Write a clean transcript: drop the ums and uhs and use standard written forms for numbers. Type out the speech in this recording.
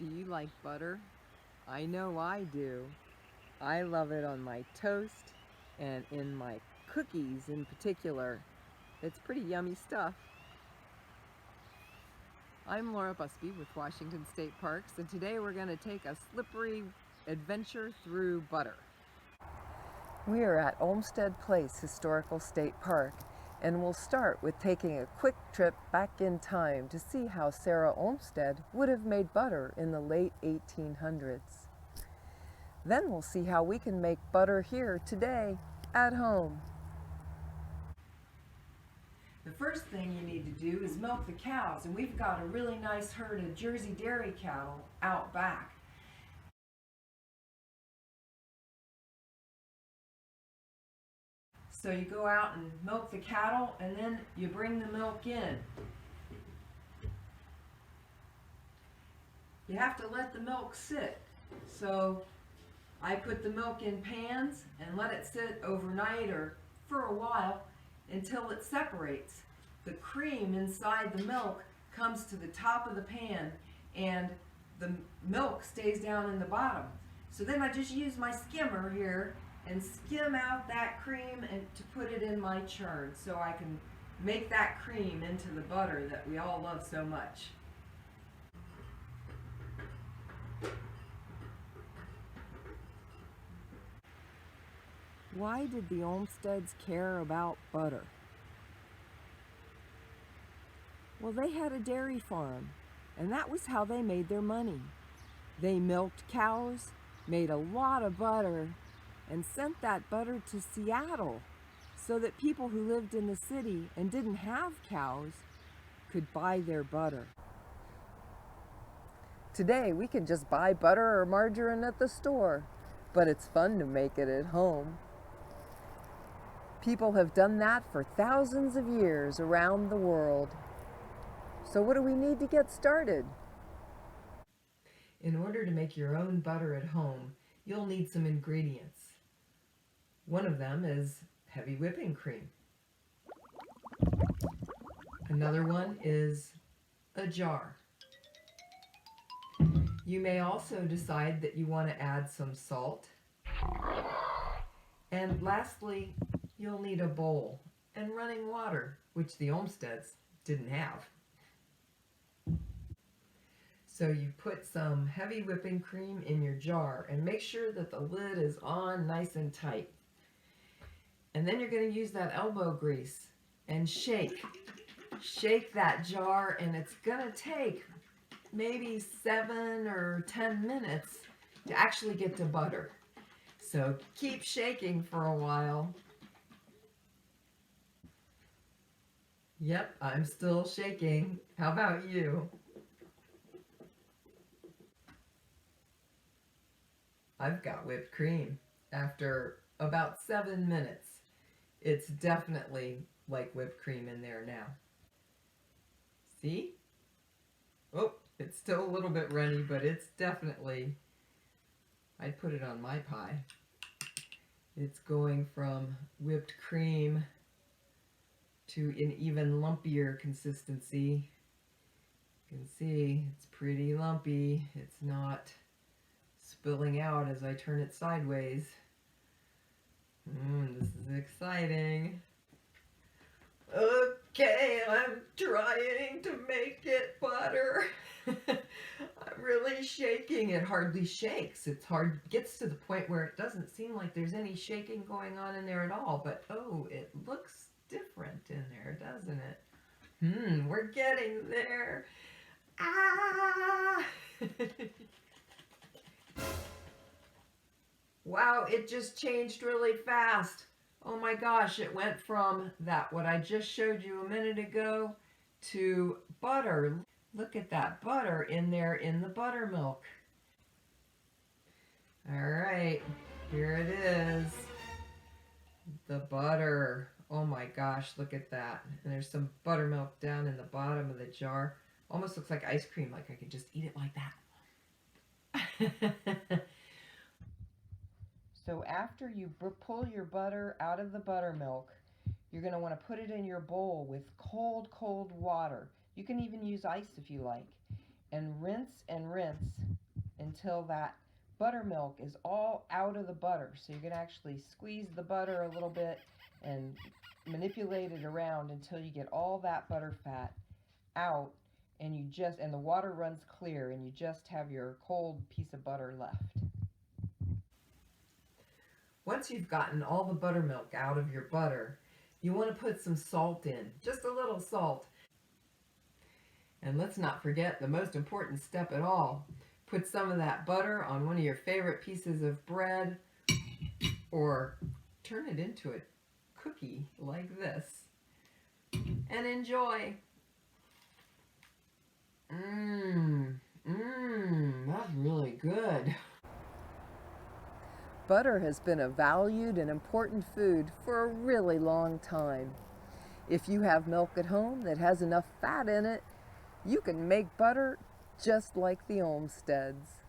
Do you like butter? I know I do. I love it on my toast and in my cookies in particular. It's pretty yummy stuff. I'm Laura Busby with Washington State Parks, and today we're going to take a slippery adventure through butter. We are at Olmsted Place Historical State Park, and we'll start with taking a quick trip back in time to see how Sarah Olmsted would have made butter in the late 1800s. Then we'll see how we can make butter here today at home. The first thing you need to do is milk the cows, and we've got a really nice herd of Jersey dairy cattle out back. So you go out and milk the cattle, and then you bring the milk in. You have to let the milk sit. So I put the milk in pans and let it sit overnight or for a while until it separates. The cream inside the milk comes to the top of the pan and the milk stays down in the bottom. So then I just use my skimmer here and skim out that cream and to put it in my churn so I can make that cream into the butter that we all love so much. Why did the Olmsteds care about butter? Well, they had a dairy farm, and that was how they made their money. They milked cows, made a lot of butter, and sent that butter to Seattle so that people who lived in the city and didn't have cows could buy their butter. Today, we can just buy butter or margarine at the store, but it's fun to make it at home. People have done that for thousands of years around the world. So what do we need to get started? In order to make your own butter at home, you'll need some ingredients. One of them is heavy whipping cream. Another one is a jar. You may also decide that you want to add some salt. And lastly, you'll need a bowl and running water, which the Olmsteds didn't have. So you put some heavy whipping cream in your jar and make sure that the lid is on nice and tight. And then you're going to use that elbow grease and shake. Shake that jar, and it's going to take maybe 7 or 10 minutes to actually get to butter. So keep shaking for a while. Yep, I'm still shaking. How about you? I've got whipped cream after about 7 minutes. It's definitely like whipped cream in there now. See? Oh, it's still a little bit runny, but it's definitely, I'd put it on my pie. It's going from whipped cream to an even lumpier consistency. You can see it's pretty lumpy. It's not spilling out as I turn it sideways. This is exciting. Okay, I'm trying to make it butter. I'm really shaking. It hardly shakes. It gets to the point where it doesn't seem like there's any shaking going on in there at all, but oh, it looks different in there, doesn't it? We're getting there. Ah! Wow, it just changed really fast. Oh my gosh, it went from that, what I just showed you a minute ago, to butter. Look at that butter in there in the buttermilk. All right, here it is. The butter. Oh my gosh, look at that. And there's some buttermilk down in the bottom of the jar. Almost looks like ice cream, like I could just eat it like that. So after you pull your butter out of the buttermilk, you're going to want to put it in your bowl with cold, cold water. You can even use ice if you like. and rinse until that buttermilk is all out of the butter. So you can actually squeeze the butter a little bit and manipulate it around until you get all that butter fat out, and the water runs clear, and you just have your cold piece of butter left. Once you've gotten all the buttermilk out of your butter, you want to put some salt in, just a little salt. And let's not forget the most important step at all. Put some of that butter on one of your favorite pieces of bread, or turn it into a cookie like this, and enjoy. That's really good. Butter has been a valued and important food for a really long time. If you have milk at home that has enough fat in it, you can make butter just like the Olmsteads.